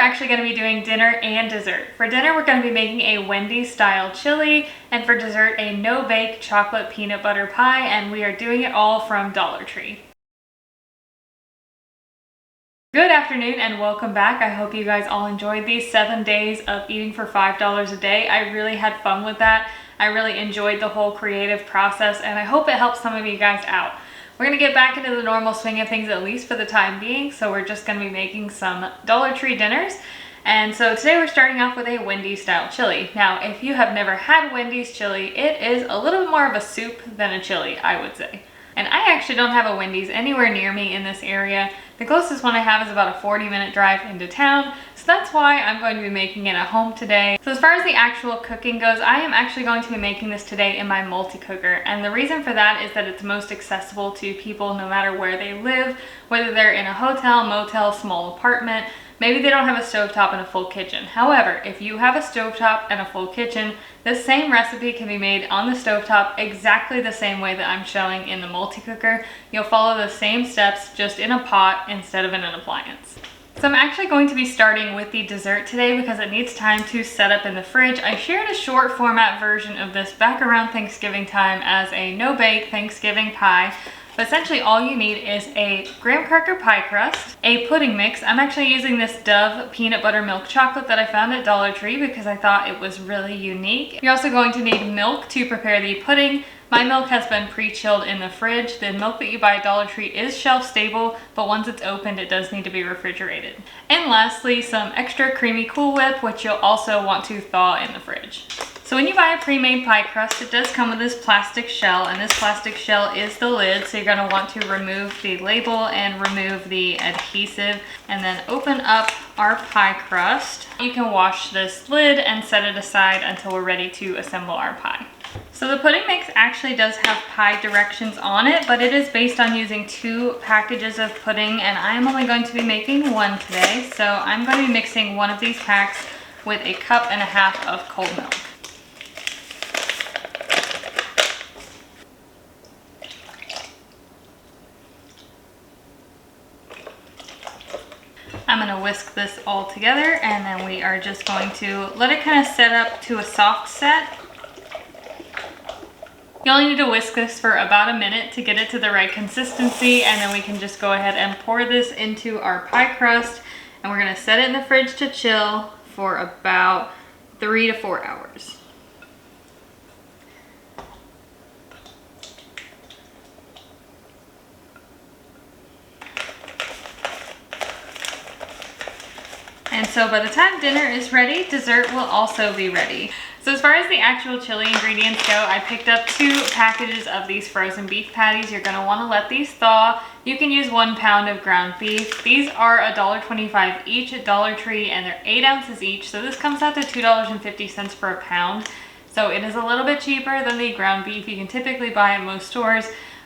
actually going to be doing dinner and dessert. For dinner, we're going to be making a Wendy style chili, and for dessert, a no-bake chocolate peanut butter pie, and we are doing it all from Dollar Tree. Good afternoon and welcome back. I hope you guys all enjoyed these 7 days of eating for $5 a day. I really had fun with that. I really enjoyed the whole creative process, and I hope it helps some of you guys out. We're gonna get back into the normal swing of things, at least for the time being, so we're just gonna be making some Dollar Tree dinners. And so today we're starting off with a Wendy style chili. Now, if you have never had Wendy's chili, it is a little bit more of a soup than a chili, I would say. And I actually don't have a Wendy's anywhere near me in this area. The closest one I have is about a 40-minute drive into town, so that's why I'm going to be making it at home today. So as far as the actual cooking goes, I am actually going to be making this today in my multi-cooker, and the reason for that is that it's most accessible to people no matter where they live, whether they're in a hotel, motel, small apartment. Maybe they don't have a stovetop and a full kitchen. However, if you have a stovetop and a full kitchen, this same recipe can be made on the stovetop exactly the same way that I'm showing in the multi-cooker. You'll follow the same steps, just in a pot instead of in an appliance. So I'm actually going to be starting with the dessert today because it needs time to set up in the fridge. I shared a short format version of this back around Thanksgiving time as a no-bake Thanksgiving pie. But essentially all you need is a graham cracker pie crust, a pudding mix. I'm actually using this Dove peanut butter milk chocolate that I found at Dollar Tree because I thought it was really unique. You're also going to need milk to prepare the pudding. My milk has been pre-chilled in the fridge. The milk that you buy at Dollar Tree is shelf stable, but once it's opened, it does need to be refrigerated. And lastly, some extra creamy Cool Whip, which you'll also want to thaw in the fridge. So when you buy a pre-made pie crust, it does come with this plastic shell, and this plastic shell is the lid, so you're going to want to remove the label and remove the adhesive, and then open up our pie crust. You can wash this lid and set it aside until we're ready to assemble our pie. So the pudding mix actually does have pie directions on it, but it is based on using 2 packages of pudding, and I'm only going to be making 1 today. So I'm going to be mixing 1 of these packs with 1.5 cups of cold milk. I'm going to whisk this all together, and then we are just going to let it kind of set up to a soft set. You only need to whisk this for about a minute to get it to the right consistency, and then we can just go ahead and pour this into our pie crust, and we're going to set it in the fridge to chill for about 3 to 4 hours. And so by the time dinner is ready, dessert will also be ready. So as far as the actual chili ingredients go, I picked up 2 packages of these frozen beef patties. You're going to want to let these thaw. You can use 1 pound of ground beef. These are $1.25 each at Dollar Tree, and they're 8 ounces each. So this comes out to $2.50 for a pound. So it is a little bit cheaper than the ground beef you can typically buy at most stores.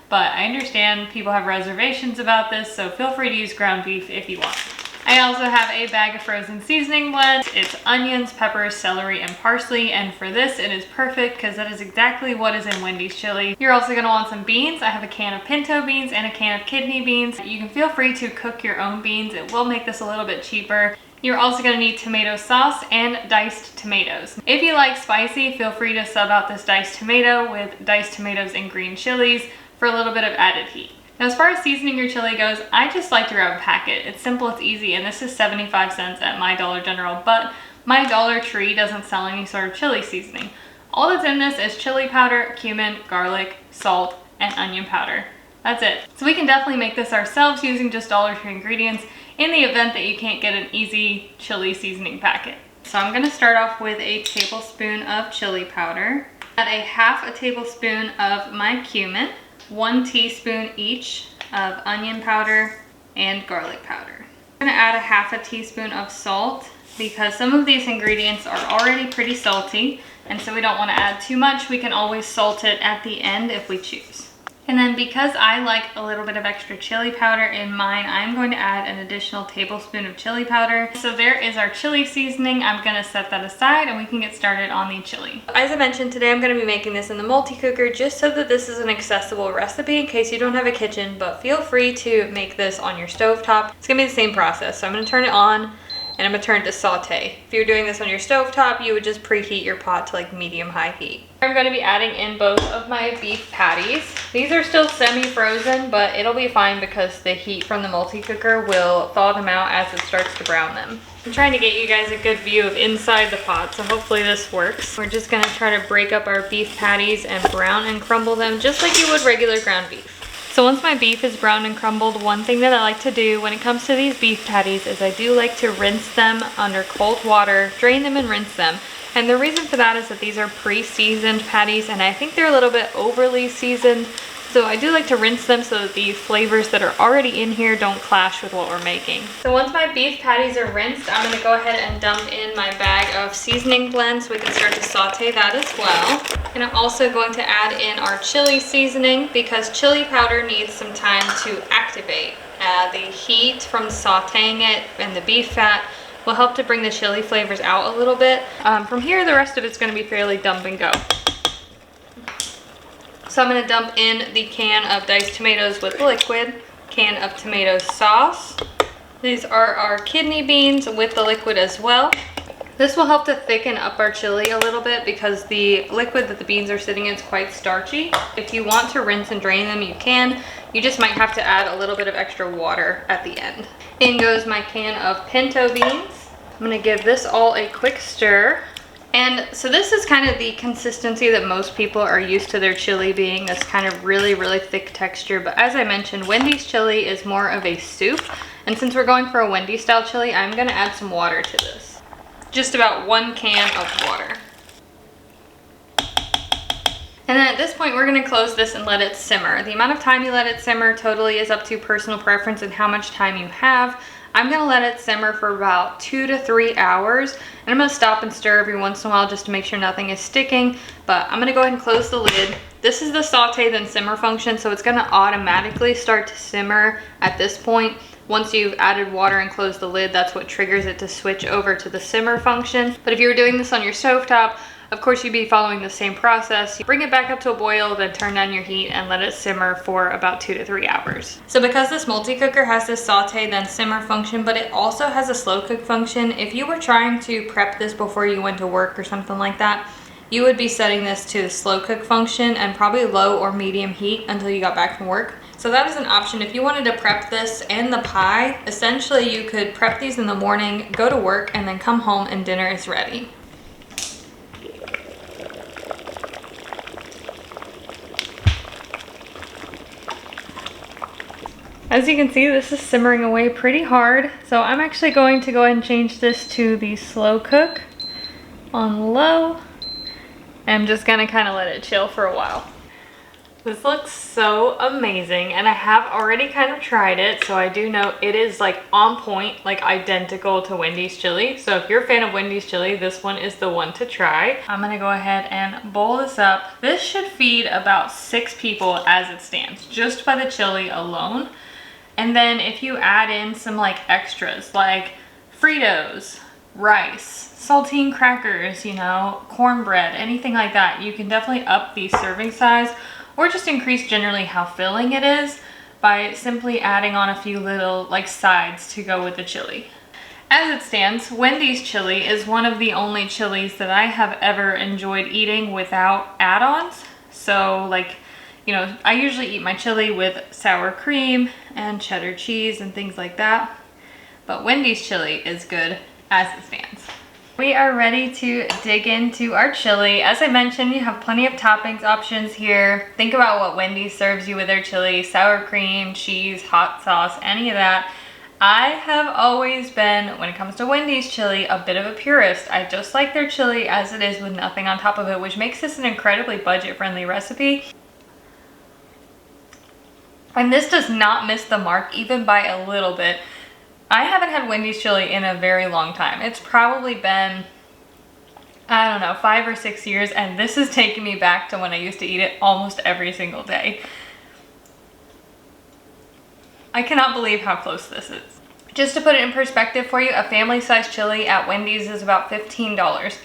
But I understand people have reservations about this, so feel free to use ground beef if you want. I also have a bag of frozen seasoning blends. It's onions, peppers, celery, and parsley, and for this it is perfect because that is exactly what is in Wendy's chili. You're also going to want some beans. I have a can of pinto beans and a can of kidney beans. You can feel free to cook your own beans. It will make this a little bit cheaper. You're also going to need tomato sauce and diced tomatoes. If you like spicy, feel free to sub out this diced tomato with diced tomatoes and green chilies for a little bit of added heat. Now, as far as seasoning your chili goes, I just like to grab a packet. It's simple, it's easy, and this is 75 cents at my Dollar General, but my Dollar Tree doesn't sell any sort of chili seasoning. All that's in this is chili powder, cumin, garlic, salt, and onion powder. That's it. So we can definitely make this ourselves using just Dollar Tree ingredients in the event that you can't get an easy chili seasoning packet. So I'm going to start off with a tablespoon of chili powder, add a 1/2 tablespoon of my cumin, 1 teaspoon each of onion powder and garlic powder. I'm going to add a 1/2 teaspoon of salt because some of these ingredients are already pretty salty, and so we don't want to add too much. We can always salt it at the end if we choose. And then because I like a little bit of extra chili powder in mine, I'm going to add an additional tablespoon of chili powder. So there is our chili seasoning. I'm going to set that aside and we can get started on the chili. As I mentioned, today I'm going to be making this in the multi-cooker just so that this is an accessible recipe in case you don't have a kitchen, but feel free to make this on your stovetop. It's going to be the same process. So I'm going to turn it on and I'm gonna turn to saute. If you're doing this on your stovetop, you would just preheat your pot to like medium-high heat. I'm gonna be adding in both of my beef patties. These are still semi-frozen, but it'll be fine because the heat from the multi-cooker will thaw them out as it starts to brown them. I'm trying to get you guys a good view of inside the pot, so hopefully this works. We're just gonna try to break up our beef patties and brown and crumble them just like you would regular ground beef. So once my beef is browned and crumbled, one thing that I like to do when it comes to these beef patties is I do like to rinse them under cold water, drain them and rinse them. And the reason for that is that these are pre-seasoned patties and I think they're a little bit overly seasoned. So I do like to rinse them so that the flavors that are already in here don't clash with what we're making. So once my beef patties are rinsed, I'm gonna go ahead and dump in my bag of seasoning blend so we can start to saute that as well. And I'm also going to add in our chili seasoning because chili powder needs some time to activate. The heat from sauteing it and the beef fat will help to bring the chili flavors out a little bit. From here, the rest of it's gonna be fairly dump and go. So I'm gonna dump in the can of diced tomatoes with liquid, can of tomato sauce. These are our kidney beans with the liquid as well. This will help to thicken up our chili a little bit because the liquid that the beans are sitting in is quite starchy. If you want to rinse and drain them, you can. You just might have to add a little bit of extra water at the end. In goes my can of pinto beans. I'm gonna give this all a quick stir. And so this is kind of the consistency that most people are used to their chili being, this kind of really, really thick texture. But as I mentioned, Wendy's chili is more of a soup. And since we're going for a Wendy style chili, I'm gonna add some water to this. Just about 1 can of water. And then at this point, we're gonna close this and let it simmer. The amount of time you let it simmer totally is up to personal preference and how much time you have. I'm gonna let it simmer for about 2 to 3 hours. And I'm gonna stop and stir every once in a while just to make sure nothing is sticking. But I'm gonna go ahead and close the lid. This is the saute then simmer function, so it's gonna automatically start to simmer at this point. Once you've added water and closed the lid, that's what triggers it to switch over to the simmer function. But if you were doing this on your stovetop, of course you'd be following the same process. You bring it back up to a boil, then turn down your heat and let it simmer for about 2 to 3 hours. So because this multi-cooker has this saute then simmer function, but it also has a slow cook function, if you were trying to prep this before you went to work or something like that, you would be setting this to the slow cook function and probably low or medium heat until you got back from work. So that is an option. If you wanted to prep this and the pie, essentially you could prep these in the morning, go to work, and then come home and dinner is ready. As you can see, this is simmering away pretty hard. So I'm actually going to go ahead and change this to the slow cook on low. I'm just gonna kind of let it chill for a while. This looks so amazing, and I have already kind of tried it, so I do know it is like on point, like identical to Wendy's chili. So if you're a fan of Wendy's chili, this one is the one to try. I'm gonna go ahead and bowl this up. This should feed about 6 people as it stands, just by the chili alone. And then if you add in some like extras like fritos, rice, saltine crackers, you know, cornbread, anything like that, you can definitely up the serving size or just increase generally how filling it is by simply adding on a few little like sides to go with the chili. As it stands, Wendy's chili is one of the only chilies that I have ever enjoyed eating without add-ons. So like, you know, I usually eat my chili with sour cream and cheddar cheese and things like that. But Wendy's chili is good as it stands. We are ready to dig into our chili. As I mentioned, you have plenty of toppings options here. Think about what Wendy's serves you with their chili: sour cream, cheese, hot sauce, any of that. I have always been, when it comes to Wendy's chili, a bit of a purist. I just like their chili as it is with nothing on top of it, which makes this an incredibly budget-friendly recipe. And this does not miss the mark even by a little bit. I haven't had Wendy's chili in a very long time. It's probably been, I don't know, 5 or 6 years, and this is taking me back to when I used to eat it almost every single day. I cannot believe how close this is. Just to put it in perspective for you, a family-sized chili at Wendy's is about $15.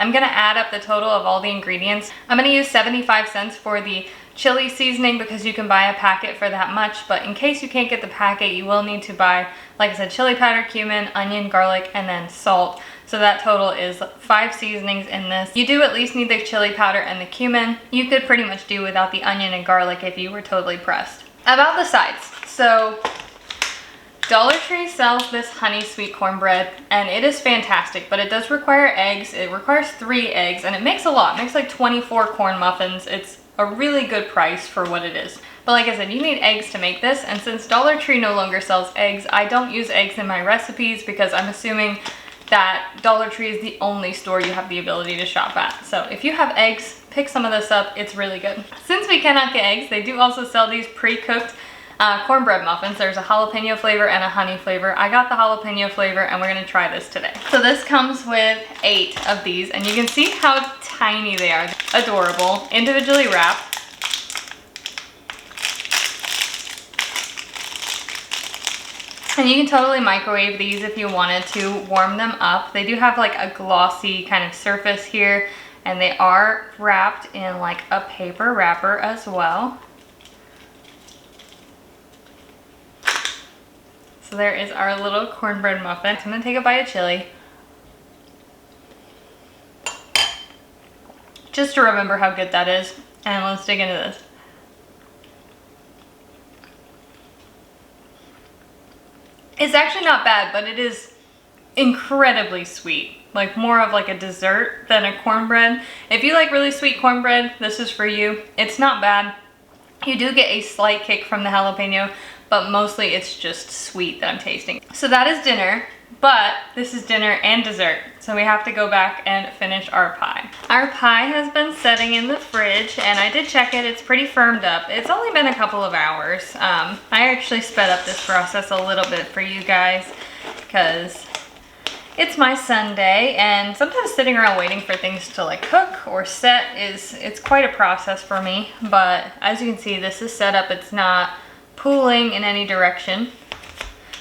I'm gonna add up the total of all the ingredients. I'm gonna use 75 cents for the chili seasoning because you can buy a packet for that much, but in case you can't get the packet, you will need to buy, like I said, chili powder, cumin, onion, garlic, and then salt. So that total is 5 seasonings in this. You do at least need the chili powder and the cumin. You could pretty much do without the onion and garlic if you were totally pressed. About the sides. So Dollar Tree sells this honey sweet cornbread, and it is fantastic, but it does require eggs. It requires 3 eggs, and it makes a lot. It makes like 24 corn muffins. It's a really good price for what it is. But like I said, you need eggs to make this, and since Dollar Tree no longer sells eggs, I don't use eggs in my recipes because I'm assuming that Dollar Tree is the only store you have the ability to shop at. So if you have eggs, pick some of this up. It's really good. Since we cannot get eggs, they do also sell these pre-cooked cornbread muffins. There's a jalapeno flavor and a honey flavor. I got the jalapeno flavor and we're gonna try this today. So this comes with 8 of these, and you can see how tiny they are. Adorable, individually wrapped. And you can totally microwave these if you wanted to warm them up. They do have like a glossy kind of surface here, and they are wrapped in like a paper wrapper as well. So there is our little cornbread muffin. So I'm gonna take a bite of chili. Just to remember how good that is. And let's dig into this. It's actually not bad, but it is incredibly sweet. Like more of like a dessert than a cornbread. If you like really sweet cornbread, this is for you. It's not bad. You do get a slight kick from the jalapeno, but mostly it's just sweet that I'm tasting. So that is dinner, but this is dinner and dessert. So we have to go back and finish our pie. Our pie has been setting in the fridge, and I did check it. It's pretty firmed up. It's only been a couple of hours. I actually sped up this process a little bit for you guys because it's my Sunday, and sometimes sitting around waiting for things to like cook or set it's quite a process for me. But as you can see, this is set up. It's not pooling in any direction.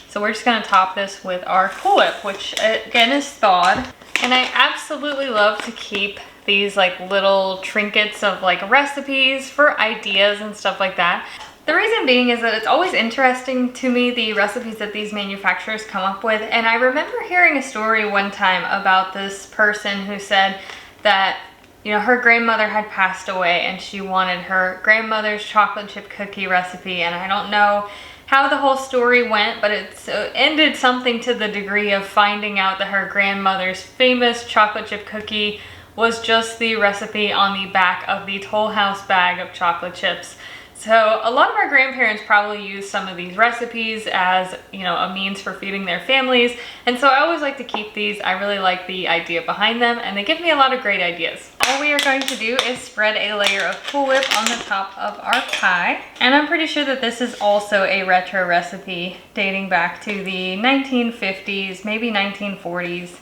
So we're just gonna top this with our Cool Whip, which again is thawed. And I absolutely love to keep these like little trinkets of like recipes for ideas and stuff like that. The reason being is that it's always interesting to me, the recipes that these manufacturers come up with. And I remember hearing a story one time about this person who said that, you know, her grandmother had passed away and she wanted her grandmother's chocolate chip cookie recipe. And I don't know how the whole story went, but it ended something to the degree of finding out that her grandmother's famous chocolate chip cookie was just the recipe on the back of the Toll House bag of chocolate chips. So a lot of our grandparents probably use some of these recipes as, you know, a means for feeding their families. And so I always like to keep these. I really like the idea behind them, and they give me a lot of great ideas. All we are going to do is spread a layer of Cool Whip on the top of our pie. And I'm pretty sure that this is also a retro recipe dating back to the 1950s, maybe 1940s.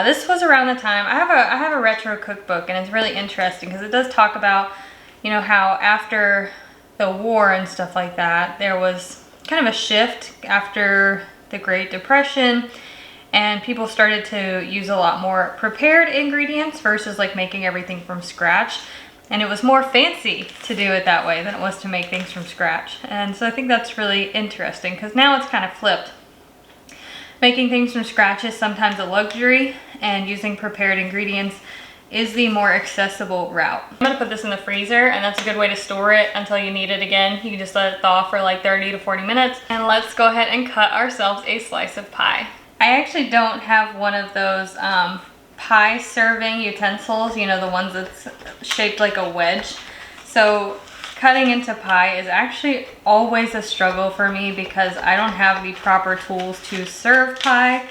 This was around the time, I have a retro cookbook, and it's really interesting because it does talk about, you know, how after the war and stuff like that, there was kind of a shift after the Great Depression, and people started to use a lot more prepared ingredients versus like making everything from scratch. And it was more fancy to do it that way than it was to make things from scratch. And so I think that's really interesting because now it's kind of flipped. Making things from scratch is sometimes a luxury, and using prepared ingredients is the more accessible route. I'm gonna put this in the freezer, and that's a good way to store it until you need it again. You can just let it thaw for like 30 to 40 minutes. And let's go ahead and cut ourselves a slice of pie. I actually don't have one of those pie serving utensils, you know, the ones that's shaped like a wedge. So cutting into pie is actually always a struggle for me because I don't have the proper tools to serve pie.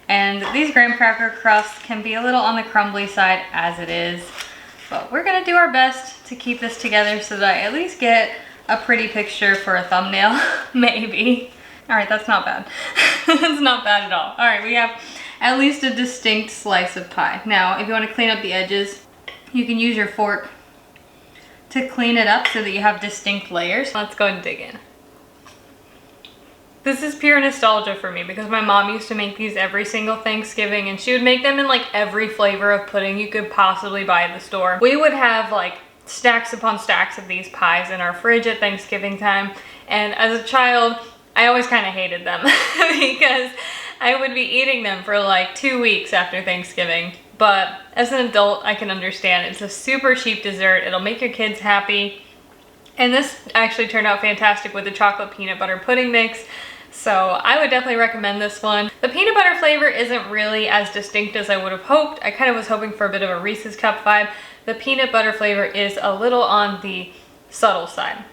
And these graham cracker crusts can be a little on the crumbly side as it is. But we're gonna do our best to keep this together so that I at least get a pretty picture for a thumbnail, maybe. All right, that's not bad. It's not bad at all. All right, we have at least a distinct slice of pie. Now, if you wanna clean up the edges, you can use your fork to clean it up so that you have distinct layers. Let's go and dig in. This is pure nostalgia for me because my mom used to make these every single Thanksgiving, and she would make them in like every flavor of pudding you could possibly buy at the store. We would have like stacks upon stacks of these pies in our fridge at Thanksgiving time. And as a child, I always kind of hated them because I would be eating them for like 2 weeks after Thanksgiving. But as an adult, I can understand. It's a super cheap dessert. It'll make your kids happy. And this actually turned out fantastic with the chocolate peanut butter pudding mix. So I would definitely recommend this one. The peanut butter flavor isn't really as distinct as I would have hoped. I kind of was hoping for a bit of a Reese's Cup vibe. The peanut butter flavor is a little on the subtle side.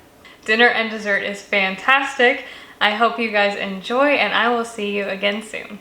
Dinner and dessert is fantastic. I hope you guys enjoy, and I will see you again soon.